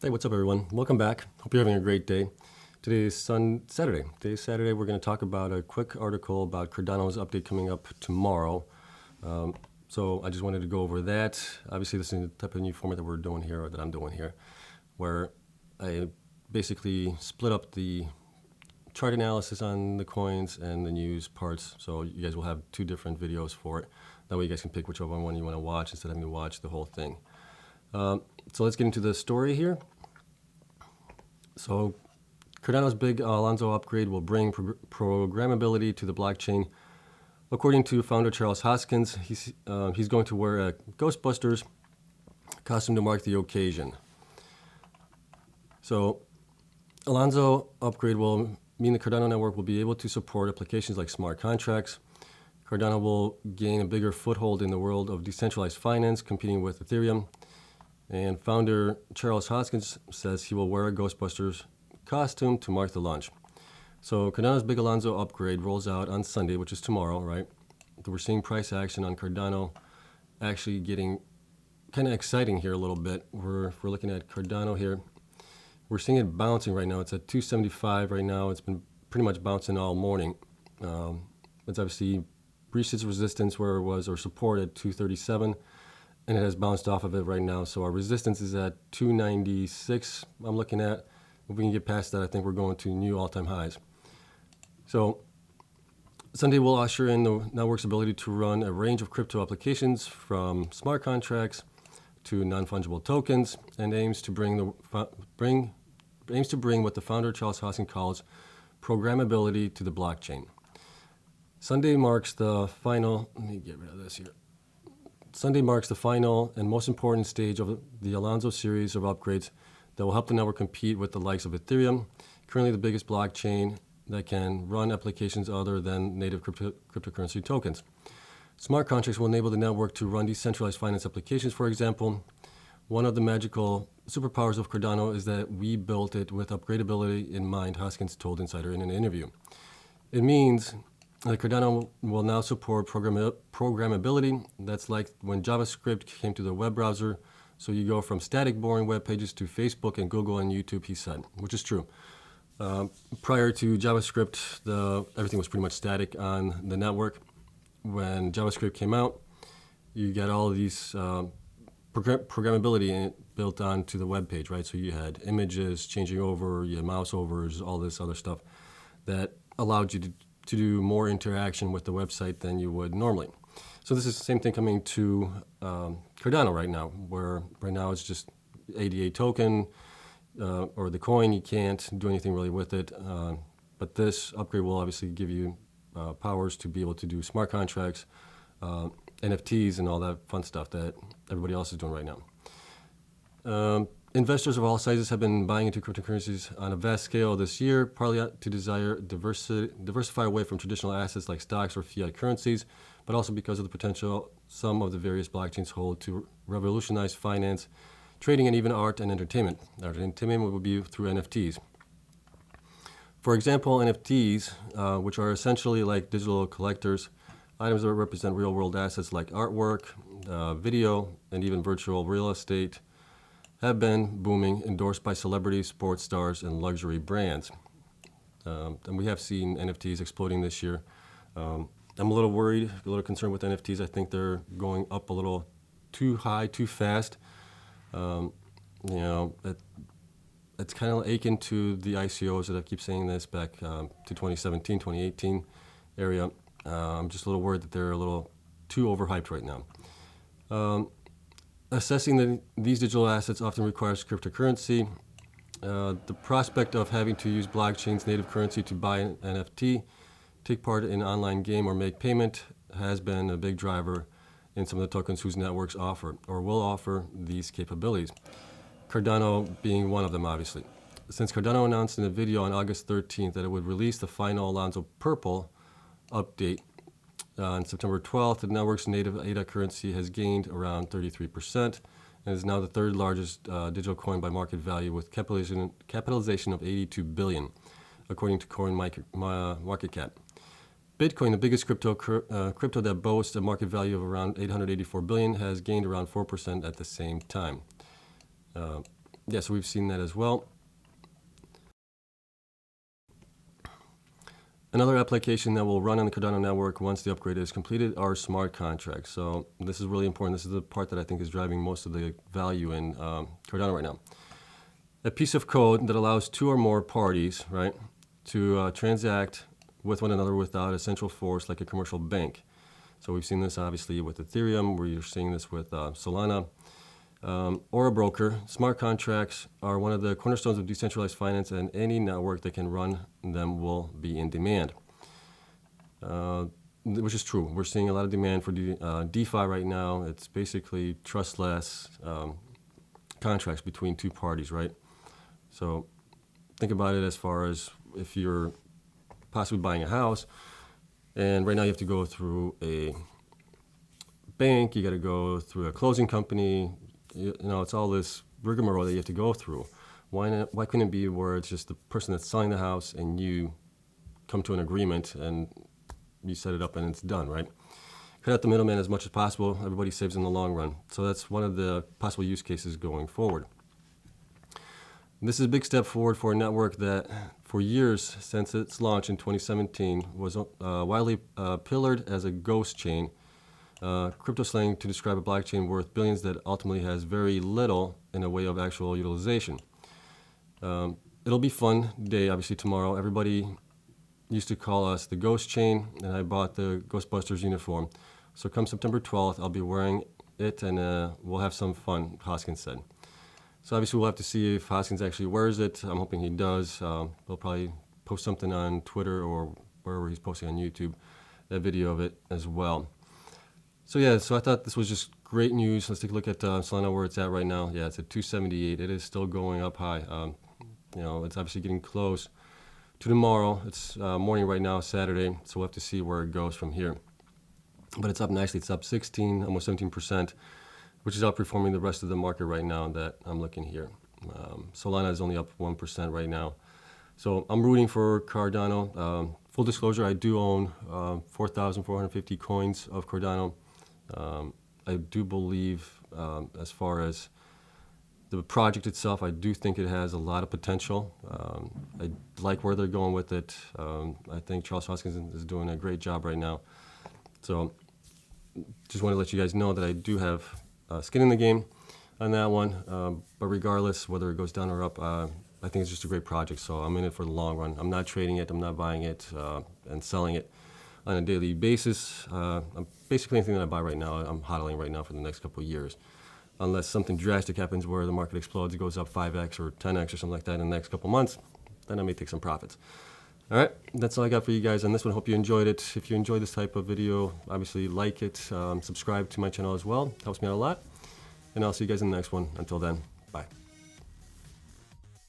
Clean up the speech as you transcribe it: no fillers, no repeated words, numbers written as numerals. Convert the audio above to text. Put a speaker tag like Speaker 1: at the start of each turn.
Speaker 1: Hey, what's up, everyone? Welcome back. Hope you're having a great day. Today is Saturday. Today's Saturday. We're going to talk about a quick article about Cardano's update coming up tomorrow. So I just wanted to go over that. Obviously, this is the type of new format that we're doing here, or that I'm doing here, where I basically split up the chart analysis on the coins and the news parts. So you guys will have two different videos for it. That way you guys can pick whichever one you want to watch instead of having to watch the whole thing. So let's get into the story here. So Cardano's big Alonzo upgrade will bring programmability to the blockchain. According to founder Charles Hoskins, he's going to wear a Ghostbusters costume to mark the occasion. So Alonzo upgrade will mean the Cardano network will be able to support applications like smart contracts. Cardano will gain a bigger foothold in the world of decentralized finance, competing with Ethereum. And founder Charles Hoskins says he will wear a Ghostbusters costume to mark the launch. So Cardano's big Alonzo upgrade rolls out on Sunday, which is tomorrow, right? We're seeing price action on Cardano actually getting kind of exciting here a little bit. If we're looking at Cardano here, we're seeing it bouncing right now. It's at 275 right now. It's been pretty much bouncing all morning. It's obviously reached its resistance where it was, or support at 237. And it has bounced off of it right now. So our resistance is at 296, I'm looking at. If we can get past that, I think we're going to new all-time highs. So Sunday will usher in the network's ability to run a range of crypto applications from smart contracts to non-fungible tokens, and aims to bring what the founder Charles Hoskins calls programmability to the blockchain. Sunday marks the final, let me get rid of this here. Sunday marks the final and most important stage of the Alonzo series of upgrades that will help the network compete with the likes of Ethereum, currently the biggest blockchain that can run applications other than native cryptocurrency tokens. Smart contracts will enable the network to run decentralized finance applications, for example. One of the magical superpowers of Cardano is that we built it with upgradability in mind, Hoskins told Insider in an interview. It means Cardano will now support programmability. That's like when JavaScript came to the web browser. So you go from static, boring web pages to Facebook and Google and YouTube, he said, which is true. Prior to JavaScript, everything was pretty much static on the network. When JavaScript came out, you got all of these programmability built onto the web page, right? So you had images changing over, you had mouse overs, all this other stuff that allowed you to do more interaction with the website than you would normally. So this is the same thing coming to Cardano right now, where right now it's just ADA token or the coin. You can't do anything really with it. But this upgrade will obviously give you powers to be able to do smart contracts, NFTs, and all that fun stuff that everybody else is doing right now. Investors of all sizes have been buying into cryptocurrencies on a vast scale this year, partly to diversify away from traditional assets like stocks or fiat currencies, but also because of the potential some of the various blockchains hold to revolutionize finance, trading, and even art and entertainment. Art and entertainment will be through NFTs. For example, NFTs, which are essentially like digital collectors, items that represent real-world assets like artwork, video, and even virtual real estate, have been booming, endorsed by celebrities, sports stars, and luxury brands. And we have seen NFTs exploding this year. I'm a little worried, a little concerned with NFTs. I think they're going up a little too high, too fast. It's kind of akin to the ICOs that I keep saying this back to 2017, 2018 area. I'm just a little worried that they're a little too overhyped right now. Assessing these digital assets often requires cryptocurrency. The prospect of having to use blockchain's native currency to buy an NFT, take part in an online game, or make payment has been a big driver in some of the tokens whose networks offer or will offer these capabilities. Cardano being one of them, obviously. Since Cardano announced in a video on August 13th that it would release the final Alonzo Purple update on September 12th, the network's native ATH currency has gained around 33% and is now the third largest digital coin by market value, with capitalization of $82 billion, according to CoinMarketCap. Bitcoin, the biggest crypto that boasts a market value of around $884 billion, has gained around 4% at the same time. yeah, so we've seen that as well. Another application that will run on the Cardano network once the upgrade is completed are smart contracts. So this is really important. This is the part that I think is driving most of the value in Cardano right now. A piece of code that allows two or more parties, right, to transact with one another without a central force like a commercial bank. So we've seen this obviously with Ethereum, where you're seeing this with Solana, or a broker. Smart contracts are one of the cornerstones of decentralized finance, and any network that can run them will be in demand, which is true. We're seeing a lot of demand for DeFi right now. It's basically trustless contracts between two parties, right? So think about it as far as if you're possibly buying a house, and right now you have to go through a bank, you got to go through a closing company. You know, it's all this rigmarole that you have to go through. Why couldn't it be where it's just the person that's selling the house and you come to an agreement and you set it up and it's done, right? Cut out the middleman as much as possible. Everybody saves in the long run. So that's one of the possible use cases going forward. This is a big step forward for a network that, for years since its launch in 2017, was widely pillared as a ghost chain, crypto slang to describe a blockchain worth billions that ultimately has very little in the way of actual utilization. It'll be a fun day, obviously, tomorrow. Everybody used to call us the ghost chain, and I bought the Ghostbusters uniform. So come September 12th, I'll be wearing it, and we'll have some fun, Hoskins said. So obviously we'll have to see if Hoskins actually wears it. I'm hoping he does. He'll probably post something on Twitter or wherever he's posting on YouTube, a video of it as well. So yeah, so I thought this was just great news. Let's take a look at Solana, where it's at right now. Yeah, it's at 278. It is still going up high. You know, it's obviously getting close to tomorrow. It's morning right now, Saturday, so we'll have to see where it goes from here. But it's up nicely. It's up 16, almost 17%. Which is outperforming the rest of the market right now that I'm looking here. Solana is only up 1% right now. So I'm rooting for Cardano. Full disclosure, I do own 4,450 coins of Cardano. I do believe, as far as the project itself, I do think it has a lot of potential. I like where they're going with it. I think Charles Hoskins is doing a great job right now. So just want to let you guys know that I do have skin in the game on that one, but regardless whether it goes down or up, I think it's just a great project, so I'm in it for the long run. I'm not trading it, I'm not buying it and selling it on a daily basis. Basically anything that I buy right now, I'm hodling right now for the next couple of years, unless something drastic happens where the market explodes, it goes up 5x or 10x or something like that in the next couple of months, then I may take some profits. All right, that's all I got for you guys on this one. Hope you enjoyed it. If you enjoyed this type of video, obviously like it, subscribe to my channel as well. Helps me out a lot. And I'll see you guys in the next one. Until then, bye.